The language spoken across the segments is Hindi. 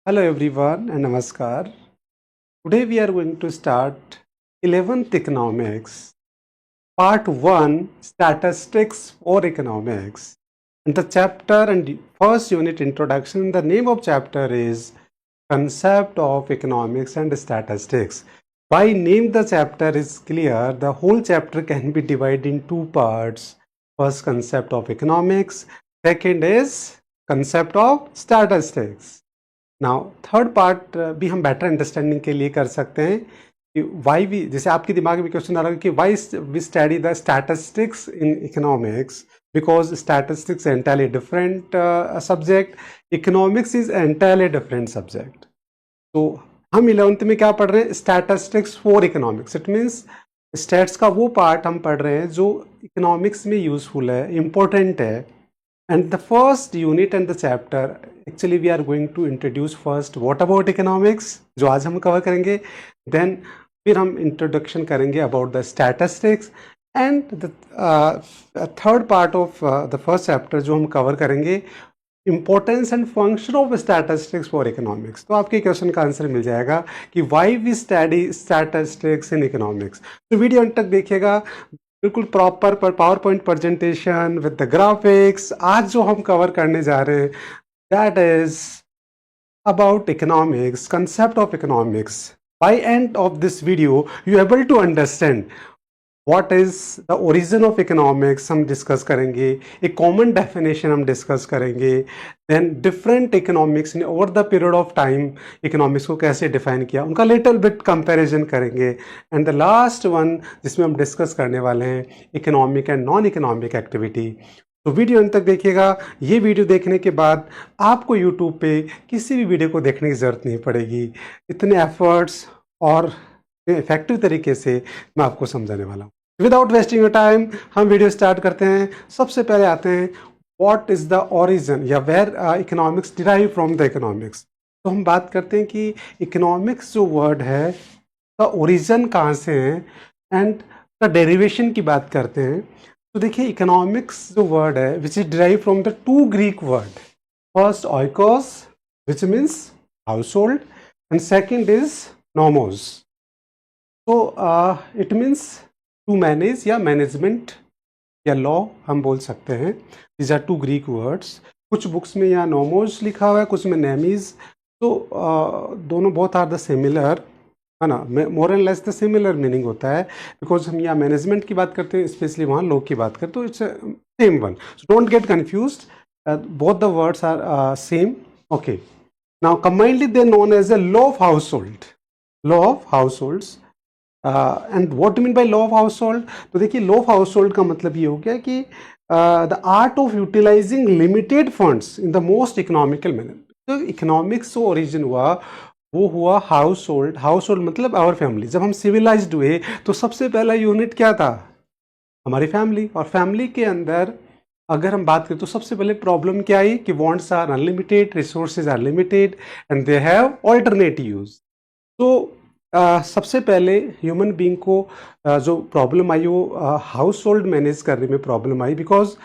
Hello everyone and namaskar. Today we are going to start 11th economics, part 1 statistics for economics. And the chapter and first unit introduction, the name of chapter is concept of economics and statistics. By name the chapter is clear, the whole chapter can be divided in two parts. First concept of economics, second is concept of statistics. Now third part भी हम बेटर अंडरस्टैंडिंग के लिए कर सकते हैं कि वाई वी, जैसे आपके दिमाग में क्वेश्चन आ रहा है कि why we study the statistics in economics, because statistics entirely different subject, economics is entirely different subject. तो हम 11th में क्या पढ़ रहे हैं? Statistics for economics. It means stats का वो पार्ट हम पढ़ रहे हैं जो इकोनॉमिक्स में यूजफुल है, इम्पोर्टेंट है. And the first unit and the chapter, actually we are going to introduce first what about economics, जो आज हम कवर करेंगे. Then फिर हम introduction करेंगे about the statistics and the third part of the first chapter जो हम कवर करेंगे importance and function of statistics for economics. तो आपके क्वेश्चन का आंसर मिल जाएगा कि why we study statistics in economics. तो वीडियो अंत तक देखिएगा, बिल्कुल प्रॉपर पर power point presentation with the graphics. आज जो हम कवर करने जा रहे हैं that is about economics, concept of economics. By end of this video you able to understand what is the origin of economics हम डिस्कस करेंगे, एक कॉमन डेफिनेशन हम डिस्कस करेंगे. देन डिफरेंट इकोनॉमिक्स ने over the period of time economics को कैसे डिफाइन किया, उनका लिटिल बिट कंपैरिजन करेंगे. एंड द लास्ट वन जिसमें हम डिस्कस करने वाले हैं economic and non economic activity. तो वीडियो अंत तक देखिएगा. ये वीडियो देखने के बाद आपको यूट्यूब पे किसी भी वीडियो को देखने की ज़रूरत नहीं पड़ेगी. इतने एफर्ट्स और इफेक्टिव तरीके से मैं आपको समझाने वाला हूँ. विदाउट वेस्टिंग योर टाइम हम वीडियो स्टार्ट करते हैं. सबसे पहले आते हैं व्हाट इज़ द ओरिजिन या where economics derive from the economics. तो हम बात करते हैं कि इकोनॉमिक्स जो वर्ड है का ओरिजिन कहाँ से है एंड द डेरिवेशन की बात करते हैं. तो देखिए इकोनॉमिक्स जो वर्ड है which is derive from the two Greek word. First oikos which means household and second is nomos. तो इट मीन्स टू मैनेज या मैनेजमेंट या लॉ हम बोल सकते हैं. These are two Greek words. कुछ बुक्स में यहाँ नोमोस लिखा हुआ है, कुछ में नेमीज. तो दोनों बहुत आर द सिमिलर, है ना, more and less the similar meaning होता है. बिकॉज हम यहाँ मैनेजमेंट की बात करते हैं, स्पेशली वहाँ लॉ की बात करते, तो it's same one. So don't get confuse, both the words are same. Okay, now combinedly they known as a law of household. Law of households. And what mean by law of household. तो देखिए लॉ ऑफ हाउस होल्ड का मतलब ये हो गया कि the art of utilising limited funds in the most economical manner. तो इकोनॉमिक्स जो ओरिजिन हुआ वो हुआ हाउस होल्ड. हाउस होल्ड मतलब आवर फैमिली. जब हम सिविलाइज्ड हुए तो सबसे पहला यूनिट क्या था? हमारी फैमिली. और फैमिली के अंदर अगर हम बात करें तो सबसे पहले प्रॉब्लम क्या आई कि wants are unlimited, resources are limited and they have alternate use. तो सबसे पहले ह्यूमन बीइंग को जो प्रॉब्लम आई वो हाउस होल्ड मैनेज करने में प्रॉब्लम आई. बिकॉज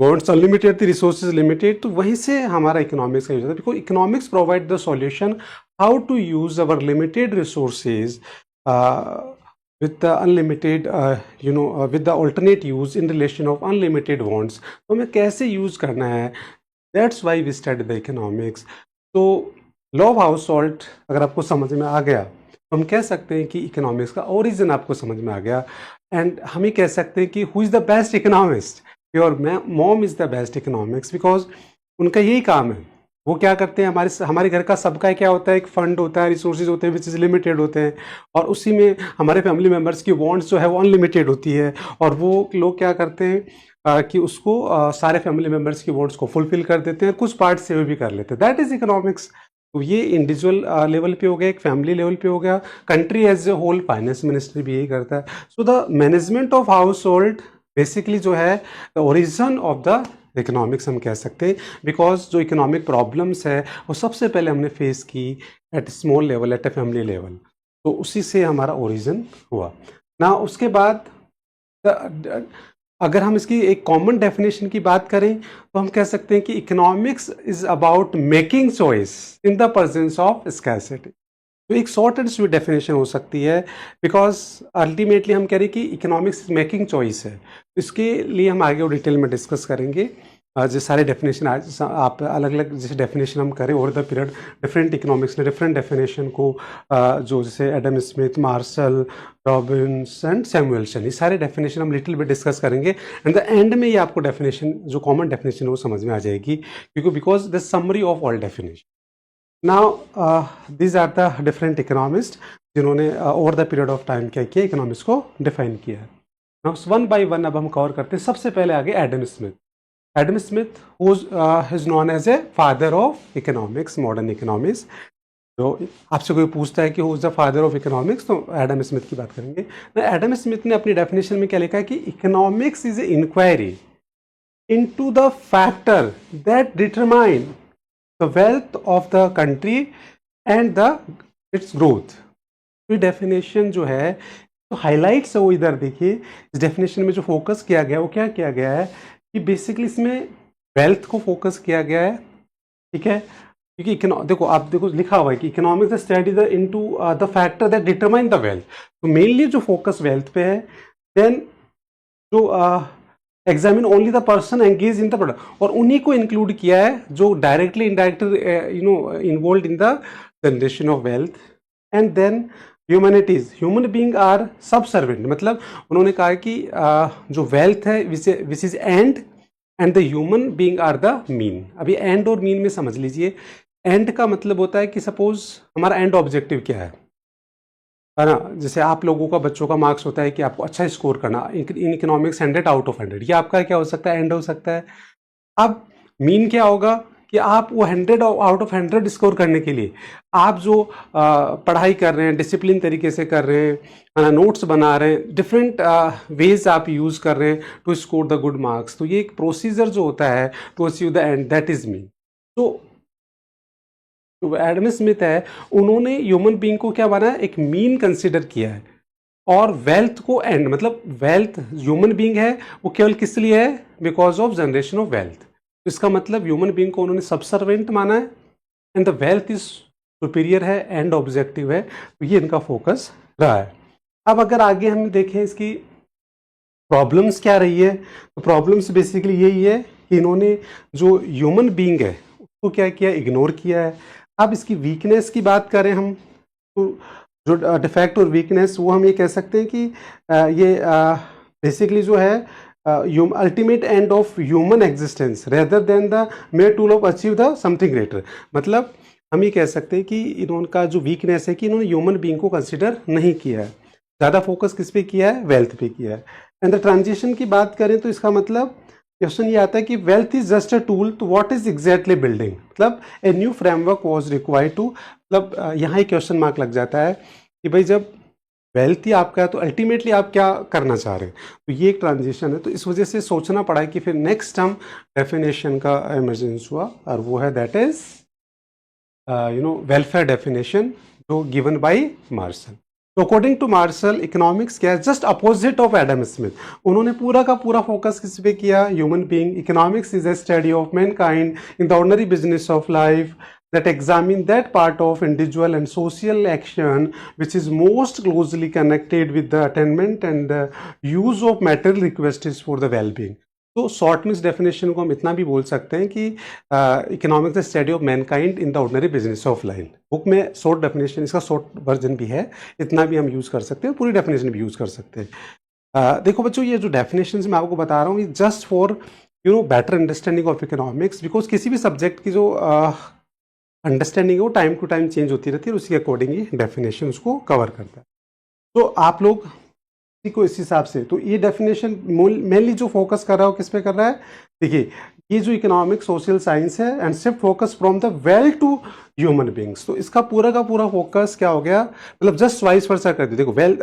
वांट्स अनलिमिटेड थी, रिसोर्सेज लिमिटेड. तो वहीं से हमारा इकोनॉमिक्स का यूज था. Because economics provide the solution how to use our limited resources with the unlimited with the alternate use in relation of unlimited wants. तो हमें कैसे यूज करना है, that's why we study the economics. तो लॉ ऑफ हाउस होल्ड अगर आपको समझ में आ गया तो हम कह सकते हैं कि इकोनॉमिक्स का ओरिजिन आपको समझ में आ गया. एंड हम ही कह सकते हैं कि who is the best economist. Your mom is the best economics. Because उनका यही काम है. वो क्या करते हैं, हमारे घर का सबका क्या होता है, एक फंड होता है, रिसोर्सेज होते हैं विच इज़ लिमिटेड होते हैं. और उसी में हमारे फैमिली मेम्बर्स की वांट्स जो है वो अनलिमिटेड होती है. और वो लोग क्या करते हैं कि उसको सारे फैमिली मेम्बर्स की वांट्स को फुलफिल कर देते हैं, कुछ पार्ट सेव भी कर लेते हैं. That is economics. तो ये इंडिविजुअल लेवल पे हो गया, एक फैमिली लेवल पे हो गया, country as a whole, finance ministry भी यही करता है. So the management of household basically जो है the origin of the economics हम कह सकते हैं. बिकॉज जो इकोनॉमिक प्रॉब्लम्स है वो सबसे पहले हमने फेस की at small level, at a family level. तो उसी से हमारा ओरिजिन हुआ ना. उसके बाद अगर हम इसकी एक कॉमन डेफिनेशन की बात करें तो हम कह सकते हैं कि economics is about making choice in the presence of scarcity. तो एक शॉर्ट एंड स्वीट डेफिनेशन हो सकती है, बिकॉज अल्टीमेटली हम कह रहे हैं कि इकोनॉमिक्स मेकिंग चॉइस है। तो इसके लिए हम आगे और डिटेल में डिस्कस करेंगे। जो सारे डेफिनेशन आज आप अलग अलग जैसे डेफिनेशन हम करें over the period, different economics ने डिफरेंट डेफिनेशन को जो जैसे Adam Smith, Marshall, Robbins and Samuelson, ये सारे डेफिनेशन हम लिटिल बिट डिस्कस करेंगे। एंड द एंड में ये आपको डेफिनेशन जो कॉमन डेफिनेशन है वो समझ में आ जाएगी, क्योंकि because the summary of all definition. Now these are the different economists जिन्होंने over the period of time क्या किया, इकोनॉमिक्स को डिफाइन किया है। नाउ वन बाय वन अब हम कवर करते हैं। सबसे पहले आगे Adam Smith. Adam Smith is known as a father of economics, modern economics. तो आपसे कोई पूछता है कि who is the father of economics, तो एडम स्मिथ की बात करेंगे। एडम स्मिथ ने अपनी डेफिनेशन में क्या लिखा है कि economics is a inquiry into the factor that determine the wealth of the country and the its growth। ये डेफिनेशन जो है तो हाईलाइट्स है वो इधर देखिए। इस डेफिनेशन में जो फोकस किया गया वो क्या किया गया है कि बेसिकली इसमें वेल्थ को फोकस किया गया है, ठीक है। क्योंकि देखो आप देखो लिखा हुआ है कि economics study the into the factor that determine the wealth. तो मेनली जो फोकस वेल्थ पे है, देन जो examine only the person engage in the product, और उन्हीं को इंक्लूड किया है जो directly indirectly involve in the generation of wealth. And then humanities, human being are subservient, मतलब उन्होंने कहा कि जो वेल्थ है which is end the human being are the mean. अभी एंड और मीन में समझ लीजिए। एंड का मतलब होता है कि सपोज हमारा एंड ऑब्जेक्टिव क्या है ना। जैसे आप लोगों का बच्चों का मार्क्स होता है कि आपको अच्छा स्कोर करना इन इकोनॉमिक्स 100 आउट ऑफ 100, ये आपका क्या हो सकता है, एंड हो सकता है। अब मीन क्या होगा कि आप वो 100 आउट ऑफ 100 स्कोर करने के लिए आप जो पढ़ाई कर रहे हैं, डिसिप्लिन तरीके से कर रहे हैं, नोट्स बना रहे हैं, डिफरेंट वेज आप यूज़ कर रहे हैं to score the good marks. तो ये एक प्रोसीजर जो होता है to achieve the end, that is mean. तो एडम स्मिथ है, उन्होंने ह्यूमन बीइंग को क्या बनाया, एक मीन कंसिडर किया है, और वेल्थ को एंड, मतलब वेल्थ ह्यूमन बीइंग है वो केवल किस लिए है, because of generation of wealth. तो इसका मतलब ह्यूमन बीइंग को उन्होंने सबसर्वेंट माना है and the wealth is superior है, एंड ऑब्जेक्टिव है। तो ये इनका फोकस रहा है। अब अगर आगे हम देखें इसकी प्रॉब्लम्स क्या रही है, तो प्रॉब्लम्स बेसिकली यही है कि इन्होंने जो ह्यूमन बीइंग है उसको क्या किया, इग्नोर किया है। अब इसकी वीकनेस की बात करें हम, तो जो डिफेक्ट और वीकनेस वो हम ये कह सकते हैं कि ये बेसिकली जो है ultimate end of human existence rather than the mayor tool of achieve the something greater. मतलब हम ये कह सकते हैं कि इनका जो वीकनेस है कि इन्होंने ह्यूमन बीइंग को कंसिडर नहीं किया है, ज़्यादा फोकस किस पे किया है, वेल्थ पे किया है। एंड द ट्रांजिशन की बात करें तो इसका मतलब क्वेश्चन ये आता है कि wealth is just a tool, तो व्हाट इज एग्जैक्टली बिल्डिंग, मतलब a new framework was required to, मतलब यहाँ ही क्वेश्चन मार्क लग जाता है कि भाई जब वेल्थ ही आपका है तो अल्टीमेटली आप क्या करना चाह रहे हैं। तो ये एक ट्रांजिशन है, तो इस वजह से सोचना पड़ा कि फिर नेक्स्ट हम डेफिनेशन का इमरजेंस हुआ, और वो है दैट इज वेलफेयर डेफिनेशन जो गिवन बाय मार्शल। तो अकॉर्डिंग टू मार्शल इकोनॉमिक्स क्या है, just opposite of Adam Smith. उन्होंने पूरा का पूरा फोकस किस पे किया, human being. Economics is A study of Mankind in the ordinary business of life that examine that part of individual and social action which is most closely connected with the attainment and the use of material requests for the well-being। तो शॉर्ट में इस डेफिनेशन को हम इतना भी बोल सकते हैं कि economics the study of Mankind in the ordinary business of life. Book में शॉर्ट डेफिनेशन, इसका शॉर्ट वर्जन भी है, इतना भी हम यूज़ कर सकते हैं, पूरी डेफिनेशन भी यूज़ कर सकते हैं। देखो बच्चों, ये जो डेफिनेशन मैं आपको बता रहा हूँ ये just for better understanding of economics, because किसी भी सब्जेक्ट की जो अंडरस्टैंडिंग है वो टाइम टू टाइम चेंज होती रहती है, और उसी के अकॉर्डिंग ही डेफिनेशन उसको कवर करता है। तो आप लोग को इस हिसाब से, तो ये डेफिनेशन मेनली जो फोकस कर रहा हो किस पे कर रहा है, देखिए ये जो इकोनॉमिक सोशल साइंस है and shift focus from the wealth to human beings. तो इसका पूरा का पूरा फोकस क्या हो गया, मतलब जस्ट वाइस वर्सा कर दिया। देखो वेल्थ,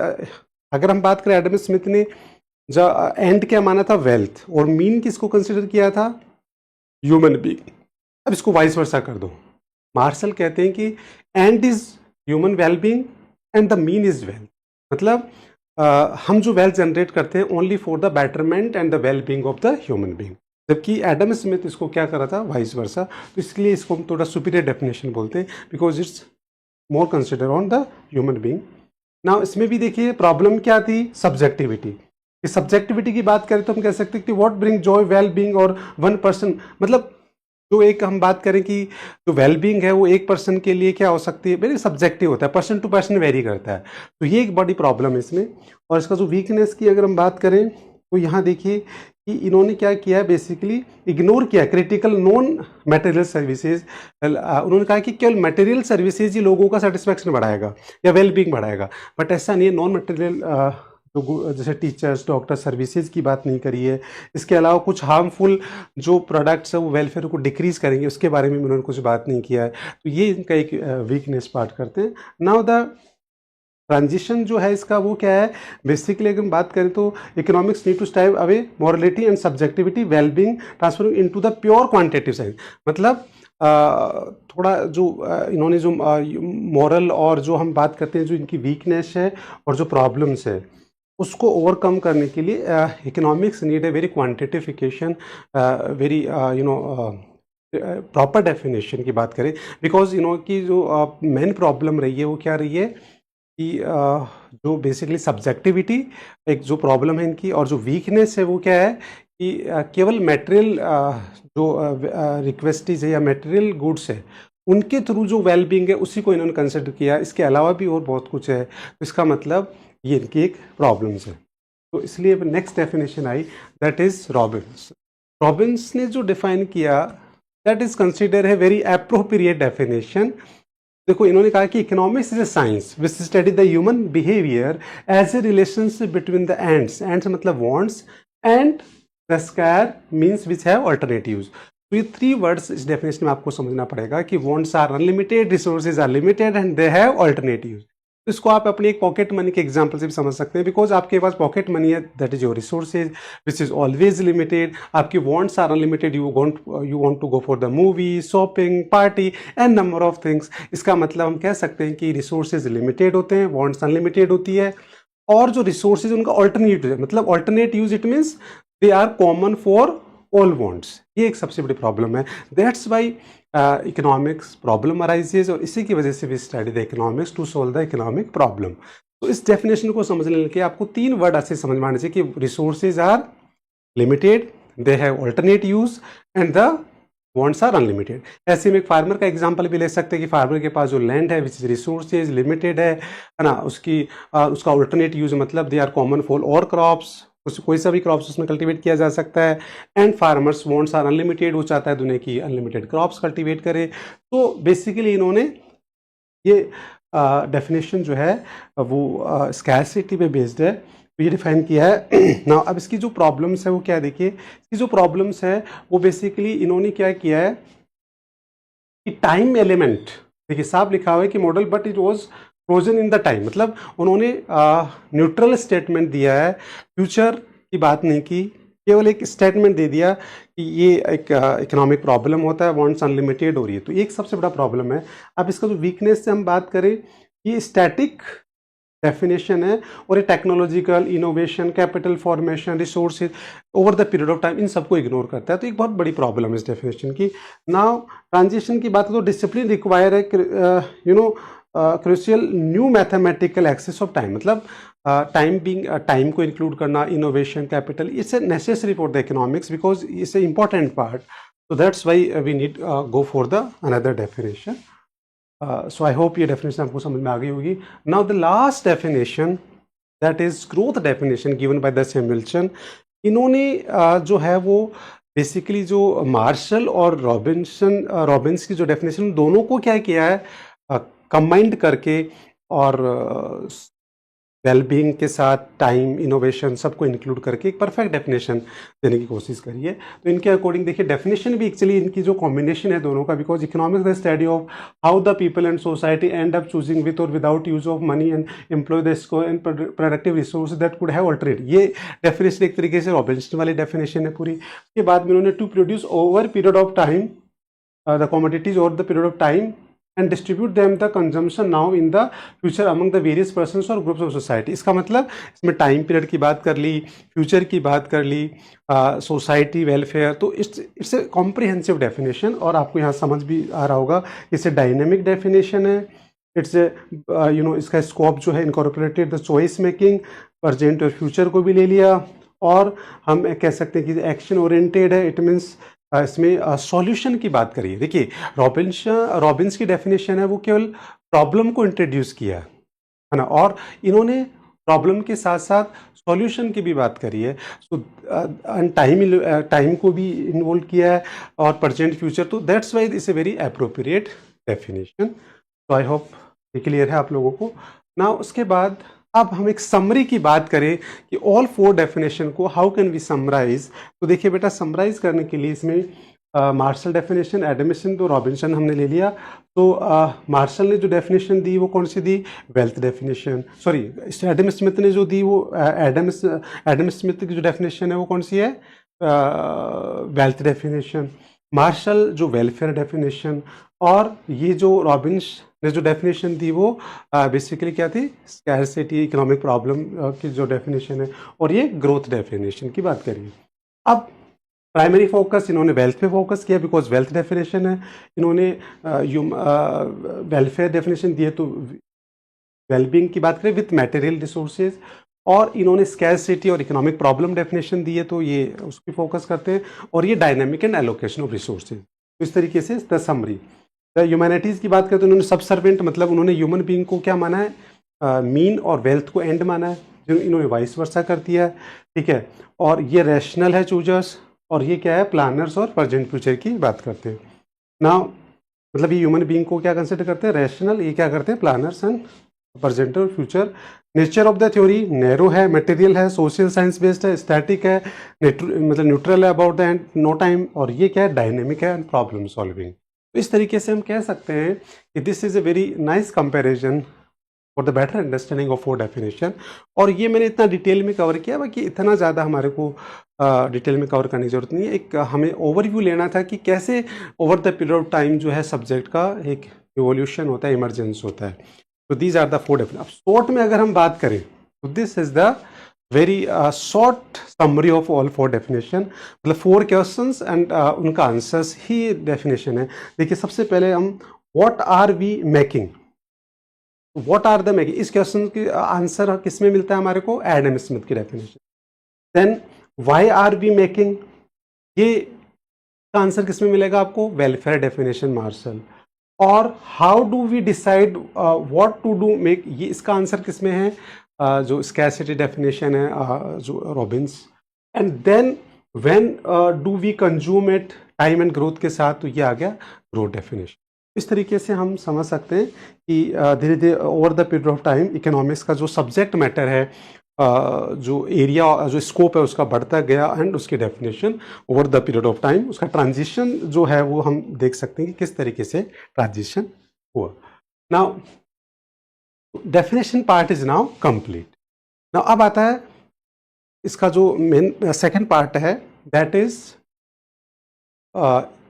अगर हम बात करें एडम स्मिथ ने जो एंड क्या माना था, वेल्थ, और मीन किसको कंसिडर किया था, ह्यूमन बींग। अब इसको वाइस वर्सा कर दो। मार्शल कहते हैं कि and is human wellbeing and the mean is wealth. मतलब हम जो वेल्थ जनरेट करते हैं only for the betterment and the well being of the human being, जबकि एडम स्मिथ इसको क्या करा था, वाइस वर्सा। तो इसलिए इसको हम थोड़ा सुपीरियर डेफिनेशन बोलते हैं, because it's more consider on the human being. Now इसमें भी देखिए प्रॉब्लम क्या थी, सब्जेक्टिविटी। इस सब्जेक्टिविटी की बात करें तो हम कह सकते हैं कि what bring Joy well being और वन पर्सन, मतलब जो एक हम बात करें कि जो वेल बींग है वो एक पर्सन के लिए क्या हो सकती है, वेरी सब्जेक्टिव होता है, पर्सन टू पर्सन वेरी करता है। तो ये एक बड़ी प्रॉब्लम है इसमें। और इसका जो वीकनेस की अगर हम बात करें तो यहाँ देखिए कि इन्होंने क्या किया है, बेसिकली इग्नोर किया क्रिटिकल नॉन मटेरियल सर्विसेज। उन्होंने कहा कि केवल मटेरियल सर्विसेज ही लोगों का सेटिस्फैक्शन बढ़ाएगा या वेल बींग बढ़ाएगा, बट ऐसा नहीं है। नॉन मटेरियल जो जैसे टीचर्स, डॉक्टर सर्विसेज की बात नहीं करी है। इसके अलावा कुछ हार्मफुल जो प्रोडक्ट्स है वो वेलफेयर को डिक्रीज करेंगे, उसके बारे में उन्होंने कुछ बात नहीं किया है। तो ये इनका एक वीकनेस पार्ट करते हैं। नाउ द ट्रांजिशन जो है इसका वो क्या है, बेसिकली अगर हम बात करें तो economics need to strive away morality and subjectivity wellbeing transferring into the pure quantitative science. मतलब थोड़ा जो इन्होंने जो मॉरल और जो हम बात करते हैं जो इनकी वीकनेस है और जो प्रॉब्लम्स है उसको ओवरकम करने के लिए economics need a very quantification, very proper definition की बात करें। बिकॉज की जो मेन प्रॉब्लम रही है वो क्या रही है कि जो बेसिकली सब्जेक्टिविटी एक जो प्रॉब्लम है इनकी, और जो वीकनेस है वो क्या है कि केवल मटेरियल जो रिक्वेस्टीज है या मटेरियल गुड्स है उनके थ्रू जो वेलबींग है उसी को इन्होंने कंसिडर किया। इसके अलावा भी और बहुत कुछ है, तो इसका मतलब ये इनकी एक प्रॉब्लम्स है। तो इसलिए नेक्स्ट डेफिनेशन आई, दैट इज रॉबिन्स। रॉबिन्स ने जो डिफाइन किया दैट इज कंसिडर है वेरी अप्रोप्रिएट डेफिनेशन। देखो इन्होंने कहा कि economics is a science which study the human behaviour as a relationship between the ends, ends मतलब wants, and the scarce means which have alternatives. तो ये 3 वर्ड्स इस डेफिनेशन में आपको समझना पड़ेगा कि wants are unlimited, resources are limited and they have alternatives. तो इसको आप अपनी एक पॉकेट मनी के एग्जांपल से भी समझ सकते हैं, बिकॉज आपके पास पॉकेट मनी है, that is your resources which is always limited. आपकी wants are unlimited, you want to go for the movie, shopping, party and number of things. इसका मतलब हम कह सकते हैं कि रिसोर्सेज लिमिटेड होते हैं, वांट्स अनलिमिटेड होती है, और जो रिसोर्सेज उनका ऑल्टरनेट है, मतलब alternate use, it means they are common for all wants. ये एक सबसे बड़ी प्रॉब्लम है, that's why economics problem arises, और इसी की वजह से we study the economics to solve the economic problem. तो इस डेफिनेशन को समझने के लिए आपको 3 वर्ड ऐसे समझ में आने चाहिए कि resources are limited, they have alternate use, and the wants are unlimited. ऐसे में एक फार्मर का एग्जांपल भी ले सकते हैं कि फार्मर के पास जो लैंड है विच इज रिसोर्सेज लिमिटेड है ना, उसका ऑल्टरनेट यूज मतलब दे आर कॉमन फॉर और क्रॉप्स, कोई सा भी क्रॉप्स उसमें कल्टीवेट किया जा सकता है। And farmers wants are unlimited, वो चाहता है दुनिया की अनलिमिटेड क्रॉप्स कल्टीवेट करे। तो बेसिकली इन्होंने ये डेफिनेशन जो है वो स्कैरसिटी पे बेस्ड है, तो ये डिफाइन किया है ना। अब इसकी जो प्रॉब्लम्स है वो क्या है, देखिए इसकी जो प्रॉब्लम्स है वो बेसिकली इन्होंने क्या किया है कि टाइम एलिमेंट, देखिए साफ लिखा हुआ है कि model but it was frozen in the time, मतलब उन्होंने न्यूट्रल स्टेटमेंट दिया है, फ्यूचर की बात नहीं की, केवल एक स्टेटमेंट दे दिया कि ये एक इकोनॉमिक प्रॉब्लम होता है, वांट्स अनलिमिटेड हो रही है। तो एक सबसे बड़ा प्रॉब्लम है। अब इसका जो वीकनेस से हम बात करें, ये स्टैटिक डेफिनेशन है, और ये technological innovation, capital formation, resources over the period of time, इन सबको इग्नोर करता है। तो एक बहुत बड़ी प्रॉब्लम है इस डेफिनेशन की। नाउ ट्रांजिशन की बात करें तो डिसिप्लिन रिक्वायर है crucial new mathematical axes of time, मतलब टाइम को इंक्लूड करना, innovation, capital, it's a necessary for the economics because it's a important part. So that's why we need go for the another definition. So I hope ये definition आपको समझ में आ गई होगी. Now the last definition, that is growth definition given by the Samuelson. इन्होंने जो है वो बेसिकली जो मार्शल और रॉबिन्स की जो डेफिनेशन, दोनों को क्या किया है कंबाइंड करके, और वेलबींग के साथ टाइम, इनोवेशन सबको इंक्लूड करके एक परफेक्ट डेफिनेशन देने की कोशिश करी है. तो इनके अकॉर्डिंग देखिए डेफिनेशन भी एक्चुअली इनकी जो कॉम्बिनेशन है दोनों का, because economics the study of how the people and society end up choosing with और without use of money and employ the scarce and productive resource that could have alternate. ये डेफिनेशन एक तरीके से रॉबिन्सन वाली डेफिनेशन है पूरी. के बाद में उन्होंने to produce over period of time the commodities और the period of time and distribute them the consumption now in the future among the various persons or groups of society। इसका मतलब इसमें टाइम पीरियड की बात कर ली, फ्यूचर की बात कर ली, सोसाइटी वेलफेयर, तो इट्स ए कॉम्प्रिहेंसिव डेफिनेशन। और आपको यहाँ समझ भी आ रहा होगा इसे डायनेमिक डेफिनेशन है। इट्स इसका स्कोप जो है incorporated the choice making, present और फ्यूचर को भी ले लिया। और हम कह सकते हैं कि एक्शन ओरिएंटेड है। इट मीन्स इसमें सॉल्यूशन की बात करिए। देखिए रॉबिन्स की डेफिनेशन है, वो केवल प्रॉब्लम को इंट्रोड्यूस किया है ना, और इन्होंने प्रॉब्लम के साथ साथ सॉल्यूशन की भी बात करी है। सो टाइम को भी इन्वॉल्व किया है और प्रेजेंट फ्यूचर, तो that's why it's a very appropriate definition. तो आई होप ये क्लियर है आप लोगों को ना। उसके बाद अब हम एक समरी की बात करें कि ऑल 4 डेफिनेशन को हाउ कैन वी समराइज। तो देखिए बेटा, समराइज करने के लिए इसमें Marshall definition, Adam Smith, Robinson हमने ले लिया। तो मार्शल ने जो डेफिनेशन दी वो कौन सी दी? Wealth definition. Sorry, Adam Smith ने जो दी वो एडम स्मिथ की जो डेफिनेशन है वो कौन सी है? Wealth definition. मार्शल जो वेलफेयर डेफिनेशन, और ये जो रॉबिन्स ने जो डेफिनेशन दी वो बेसिकली क्या थी? स्कैरसिटी, इकोनॉमिक प्रॉब्लम की जो डेफिनेशन है, और ये ग्रोथ डेफिनेशन की बात करिए। अब प्राइमरी फोकस इन्होंने वेल्थ पे फोकस किया बिकॉज वेल्थ डेफिनेशन है। इन्होंने वेलफेयर डेफिनेशन दी है तो वेलबींग की बात करें विथ मटेरियल रिसोर्सेज, और इन्होंने स्कैरसिटी और इकोनॉमिक प्रॉब्लम डेफिनेशन दी है तो ये उसकी फोकस करते हैं, और ये dynamic and allocation of resources. तो इस तरीके से द समरी। द ह्यूमैनिटीज़ की बात करें तो उन्होंने सबसर्वेंट, मतलब उन्होंने ह्यूमन बीइंग को क्या माना है? मीन और वेल्थ को एंड माना है, जो इन्होंने वाइस वर्सा कर दिया है। ठीक है, और ये रैशनल है चूजर्स, और ये क्या है? प्लानर्स और प्रेजेंट फ्यूचर की बात करते हैं ना। मतलब ये ह्यूमन बीइंग को क्या कंसिडर करते हैं? रैशनल। ये क्या करते हैं? प्लानर्स एंड प्रेजेंट और future. Nature of the theory narrow है, मटेरियल है, सोशल साइंस बेस्ड है, स्टैटिक है, मतलब न्यूट्रल है, about the end, no time, और ये क्या है? डायनेमिक है एंड प्रॉब्लम सॉल्विंग। तो इस तरीके से हम कह सकते हैं कि this is a very nice comparison for the better understanding of 4 definition. और ये मैंने इतना डिटेल में कवर किया, बाकी इतना ज़्यादा हमारे को डिटेल में कवर करने की जरूरत नहीं है। एक हमें ओवरव्यू लेना था कि कैसे over the period of time जो है सब्जेक्ट का एक इवोल्यूशन होता है, इमरजेंस होता है। तो दीज आर द 4 डेफिनेशन। अब शॉर्ट में अगर हम बात करें तो this is the very short summary of all 4 definition, मतलब 4 क्वेश्चंस एंड उनका आंसर्स ही डेफिनेशन है। देखिए, सबसे पहले हम what are we making, what are the making, इस क्वेश्चन की आंसर किस में मिलता है हमारे को? एडम स्मिथ की definition. Then why are we making, ये का आंसर किस में मिलेगा आपको? Welfare definition, Marshall. और how do we decide what to do make, ये इसका आंसर किस में है? जो स्कैरसिटी डेफिनेशन है, जो Robbins. And then when do we consume it, time and growth के साथ, तो ये आ गया ग्रोथ डेफिनेशन। इस तरीके से हम समझ सकते हैं कि धीरे धीरे over the period of time economics का जो सब्जेक्ट मैटर है, जो एरिया, जो स्कोप है उसका बढ़ता गया, एंड उसकी definition over the period of time, उसका ट्रांजिशन जो है वो हम देख सकते हैं कि किस तरीके से ट्रांजिशन हुआ। Now definition part is now complete. Now अब आता है इसका जो मेन सेकंड पार्ट है, that is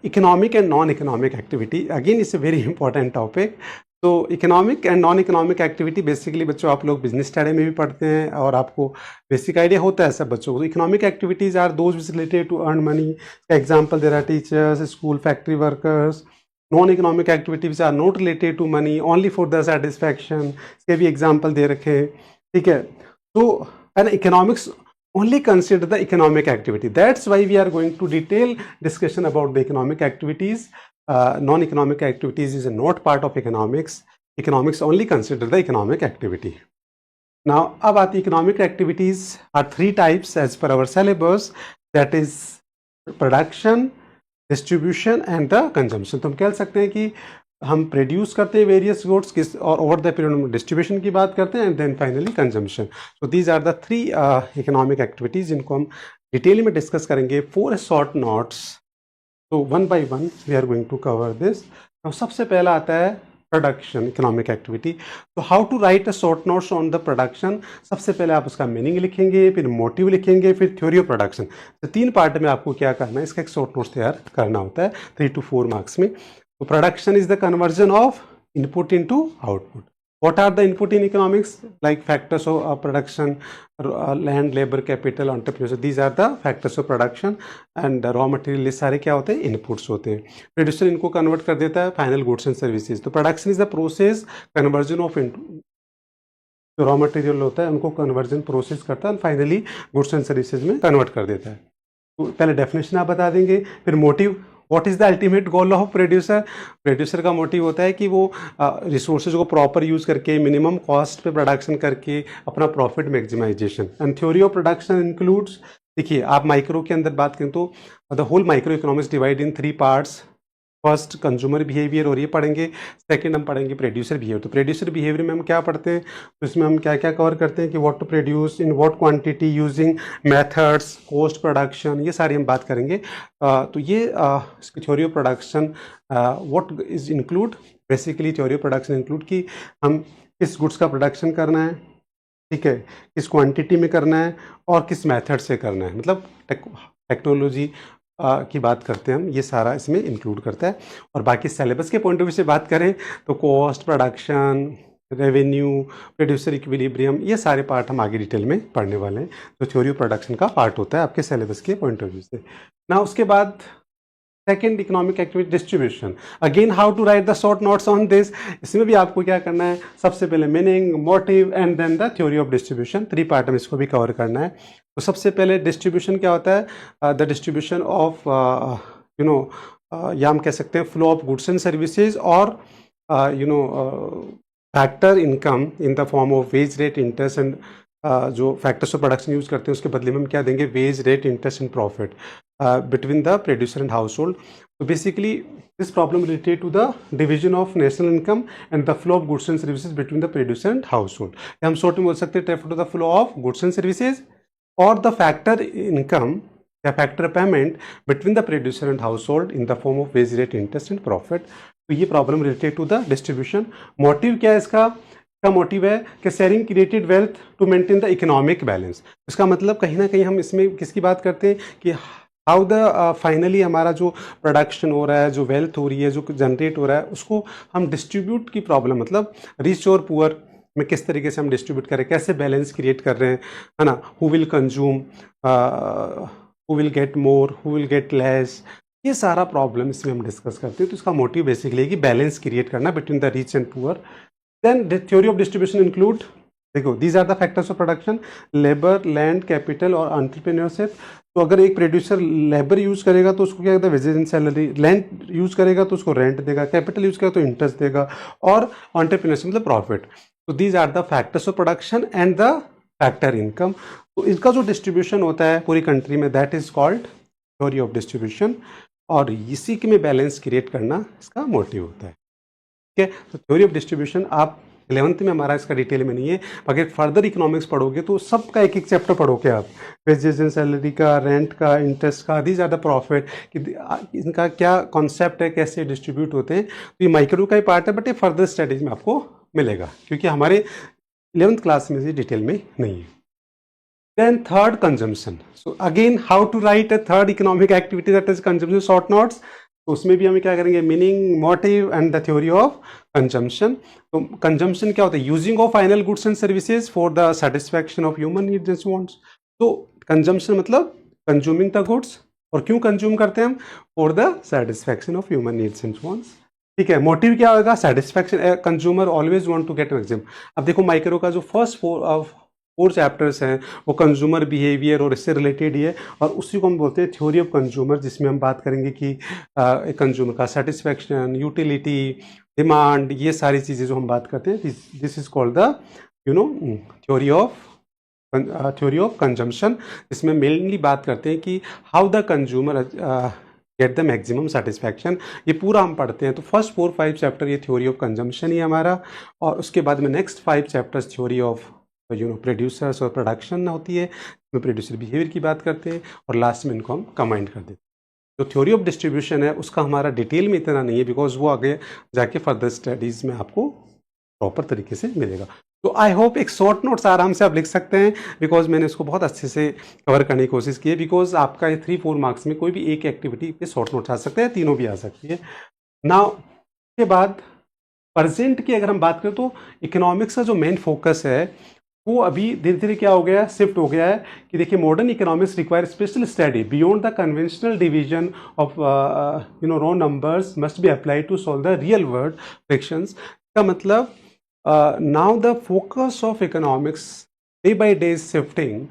economic and non economic activity. Again it's a very important topic. तो economic and non economic activity basically बच्चों आप लोग बिजनेस स्टडी में भी पढ़ते हैं और आपको बेसिक आइडिया होता है सब बच्चों को। Economic activities are those which related to earn money. Example there are teachers, school, factory workers. Non economic activities are not related to money, only for the satisfaction. इसके भी एग्जाम्पल दे रखे हैं। ठीक है, तो and economics only consider the economic activity. That's why we are going to detail discussion about the economic activities. Non-economic activities is not part of economics. Economics only consider the economic activity. Now, about economic activities are 3 types as per our syllabus. That is production, distribution and the consumption. तो हम कह सकते हैं कि हम प्रोड्यूस करते हैं वेरियस गुड्स किस, और ओवर द पीरियड में डिस्ट्रीब्यूशन की बात करते हैं, and then finally consumption. So these are the 3 economic activities जिनको हम डिटेल में डिस्कस करेंगे 4 शॉर्ट नोट्स। तो one by one we are going to cover this. तो सबसे पहला आता है प्रोडक्शन इकोनॉमिक एक्टिविटी। तो how to write a short notes on the production. सबसे पहले आप उसका मीनिंग लिखेंगे, फिर मोटिव लिखेंगे, फिर थ्योरी ऑफ प्रोडक्शन। तो 3 पार्ट में आपको क्या करना है, इसका एक शॉर्ट नोट्स तैयार करना होता है 3 to 4 मार्क्स में। तो production is the conversion of input into output. What are the input in economics? Like factors of production, land, labor, capital, entrepreneurship. These are the factors of production and raw material. ये सारे क्या होते हैं? इनपुट्स होते हैं. प्रोड्यूसर इनको कन्वर्ट कर देता है फाइनल गुड्स एंड सर्विसेज. तो production is the process conversion of जो रॉ मटेरियल होता है उनको कन्वर्जन प्रोसेस करता है और फाइनली गुड्स एंड सर्विसेज में कन्वर्ट कर देता है. तो पहले डेफिनेशन आप बता देंगे, फिर motive. What is the ultimate goal of producer? Producer का मोटिव होता है कि वो रिसोर्सेज को प्रॉपर यूज़ करके मिनिमम कॉस्ट पे प्रोडक्शन करके अपना profit maximisation. And theory of production includes, देखिए आप माइक्रो के अंदर बात करें तो the whole microeconomics divide in 3 parts. First consumer behaviour और ये पढ़ेंगे. सेकंड हम पढ़ेंगे प्रोड्यूसर बिहेवियर. तो प्रोड्यूसर बिहेवियर में हम क्या पढ़ते हैं, तो इसमें हम क्या क्या कवर करते हैं कि what to produce in what quantity using methods, cost production, ये सारी हम बात करेंगे. तो ये इसकी theory of production what is include, basically theory of production include कि हम किस गुड्स का प्रोडक्शन करना है, ठीक है, किस क्वांटिटी में करना है और किस मेथड से करना है. मतलब टेक्नोलॉजी की बात करते हैं हम, ये सारा इसमें इंक्लूड करता है. और बाकी सिलेबस के पॉइंट ऑफ व्यू से बात करें तो cost, production, revenue, producer equilibrium, ये सारे पार्ट हम आगे डिटेल में पढ़ने वाले हैं. तो थ्योरी ऑफ प्रोडक्शन का पार्ट होता है आपके सिलेबस के पॉइंट ऑफ व्यू से ना. उसके बाद second economic activity distribution. Again how to write the short notes on this. इसमें भी आपको क्या करना है, सबसे पहले meaning, motive and then the theory of distribution. 3 part में इसको भी कवर करना है. तो सबसे पहले डिस्ट्रीब्यूशन क्या होता है, द डिस्ट्रीब्यूशन ऑफ या हम कह सकते हैं flow of goods and services और factor income in the form of wage rate, interest and जो फैक्टर्स ऑफ प्रोडक्शन यूज़ करते हैं उसके बदले में हम क्या देंगे, wage rate, interest and profit between the producer and household. तो basically this problem related to the division of national income and the flow of goods and services between the producer and household. हम शॉर्ट में बोल सकते हैं refer to the flow of goods and services और द फैक्टर इनकम या factor payment between the producer and household in the form of wage rate, interest and profit. तो ये problem related to the distribution. Motive क्या है इसका मोटिव है कि sharing created wealth to maintain the economic balance. इसका मतलब कहीं ना कहीं हम इसमें किसकी बात करते हैं कि हाउ द फाइनली हमारा जो प्रोडक्शन हो रहा है, जो वेल्थ हो रही है, जो जनरेट हो रहा है, उसको हम डिस्ट्रीब्यूट की प्रॉब्लम, मतलब रिच और पुअर में किस तरीके से हम डिस्ट्रीब्यूट करें, कैसे बैलेंस क्रिएट कर रहे हैं, है ना. Who will consume, who will get more, who will get less, ये सारा प्रॉब्लम इसमें हम डिस्कस करते हैं. तो इसका मोटिव बेसिकली है कि बैलेंस क्रिएट करना between the rich and poor. Then the theory of distribution include, देखो these are the factors of production, labour, land, capital और एंटरप्रेन्योरशिप. तो अगर एक प्रोड्यूसर लेबर यूज़ करेगा तो उसको क्या कहता है, wages and salary. Land use करेगा तो उसको रेंट देगा. कैपिटल यूज़ करेगा तो इंटरेस्ट देगा. और एंटरप्रेन्योरशिप मतलब प्रॉफिट. तो these are the factors of production and the factor income. तो इसका जो डिस्ट्रीब्यूशन होता है पूरी कंट्री में, that is called theory of distribution. और इसी के में बैलेंस क्रिएट करना इसका मोटिव होता है. ठीक है. तो थ्योरी ऑफ डिस्ट्रीब्यूशन आप 11th में, हमारा इसका डिटेल में नहीं है, अगर फर्दर इकोनॉमिक्स पढ़ोगे तो सबका एक एक चैप्टर पढ़ोगे आप, वेजेस एंड सैलरी का, रेंट का, इंटरेस्ट का, दीज आर द प्रॉफिट, कि इनका क्या कॉन्सेप्ट है, कैसे डिस्ट्रीब्यूट होते हैं. तो ये माइक्रो का ही पार्ट है, बट ये फर्दर स्टडीज में आपको मिलेगा क्योंकि हमारे 11th क्लास में ये डिटेल में नहीं है. Then third, consumption. So again, how to write a third economic activity, that is consumption, short notes. तो उसमें भी हम क्या करेंगे, meaning, motive and the theory of consumption. तो कंजम्पशन क्या होता है, using of final goods and services for the satisfaction of human needs and wants. तो कंजम्पशन मतलब कंज्यूमिंग द गुड्स, और क्यों कंज्यूम करते हैं हम, for the satisfaction of human needs and wants. ठीक है. मोटिव क्या होगा, satisfaction. Consumer always want to get maximum. अब देखो माइक्रो का जो फर्स्ट 4 चैप्टर्स हैं वो कंज्यूमर बिहेवियर और इससे रिलेटेड ही है, और उसी को हम बोलते हैं थ्योरी ऑफ कंज्यूमर, जिसमें हम बात करेंगे कि कंज्यूमर का सेटिस्फैक्शन, यूटिलिटी, डिमांड, ये सारी चीज़ें जो हम बात करते हैं, this is called the theory of consumption. इसमें मेनली बात करते हैं कि how the consumer get the maximum satisfaction. ये पूरा हम पढ़ते हैं. तो फर्स्ट 4-5 चैप्टर ये थ्योरी ऑफ कंजम्पशन ही है हमारा, और उसके बाद में next 5 chapters theory of producers और प्रोडक्शन होती है, इसमें प्रोड्यूसर बिहेवियर की बात करते हैं, और लास्ट में इनको हम कंबाइंड कर देते हैं. जो थ्योरी ऑफ डिस्ट्रीब्यूशन है उसका हमारा डिटेल में इतना नहीं है, बिकॉज वो आगे जाके फर्दर स्टडीज़ में आपको प्रॉपर तरीके से मिलेगा. तो आई होप एक शॉर्ट नोट्स आराम से आप लिख सकते हैं, बिकॉज मैंने इसको बहुत अच्छे से कवर करने की कोशिश की है. बिकॉज आपका ये 3-4 मार्क्स में कोई भी एक एक्टिविटी पे शॉर्ट नोट्स आ सकते हैं, तीनों भी आ सकती है. नाउ के बाद प्रेजेंट की अगर हम बात करें तो इकोनॉमिक्स का जो मेन फोकस है वो अभी धीरे धीरे क्या हो गया है, शिफ्ट हो गया है कि देखिए modern economics require special study beyond the conventional division of raw numbers must be apply to solve the real world frictions. का मतलब now the focus of economics day by day is shifting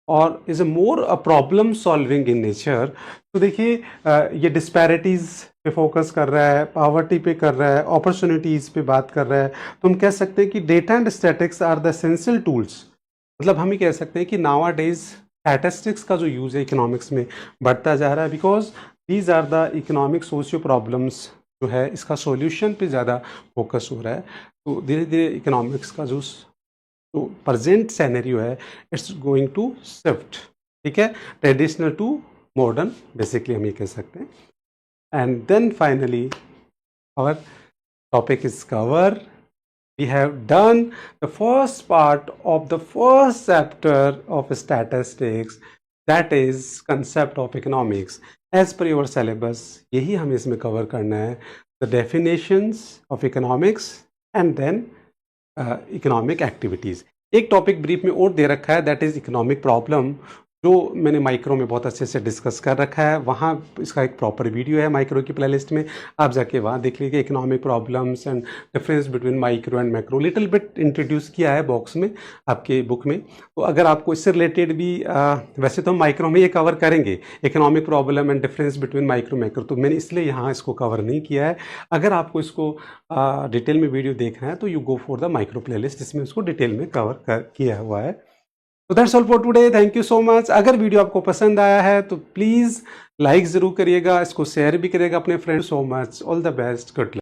और is a more a problem solving in nature. तो देखिए ये डिस्पैरिटीज पे फोकस कर रहा है, पावर्टी पे कर रहा है, अपॉर्चुनिटीज पे बात कर रहा है। तो हम कह सकते हैं कि data and statics are the essential tools. मतलब हम ही कह सकते हैं कि नाउ डेज स्टैटिस्टिक्स का जो यूज़ है इकोनॉमिक्स में बढ़ता जा रहा है, because these are the economic socio problems जो है इसका सॉल्यूशन पे ज़्यादा फोकस हो रहा है। तो धीरे धीरे इकोनॉमिक्स का जो तो प्रेजेंट सैनरियो है इट्स गोइंग टू शिफ्ट, ठीक है, ट्रेडिशनल टू मॉडर्न, बेसिकली हम ये कह सकते हैं। And then finally our topic is cover. We have done the first part of the first chapter of statistics, that is concept of economics. As per your syllabus, यही हमें इसमें कवर करना है, the definitions of economics and then economic activities. एक टॉपिक ब्रीफ में और दे रखा है, दैट इज़ इकोनॉमिक प्रॉब्लम, जो मैंने माइक्रो में बहुत अच्छे से डिस्कस कर रखा है। वहाँ इसका एक प्रॉपर वीडियो है माइक्रो की प्लेलिस्ट में, आप जाके वहाँ देख लीजिए। Economic problems and difference between micro and macro little bit introduce किया है बॉक्स में आपके बुक में। तो अगर आपको इससे रिलेटेड भी वैसे तो हम माइक्रो में ये कवर करेंगे economic problem and difference between micro macro, तो मैंने इसलिए यहाँ इसको कवर नहीं किया है। अगर आपको इसको डिटेल में वीडियो देखना है तो you go for the micro playlist, जिसमें इसको डिटेल में कवर किया हुआ है। तो that's all for today, thank you so much. अगर वीडियो आपको पसंद आया है तो प्लीज़ लाइक ज़रूर करिएगा, इसको शेयर भी करिएगा अपने friends. So much, all the best, good luck.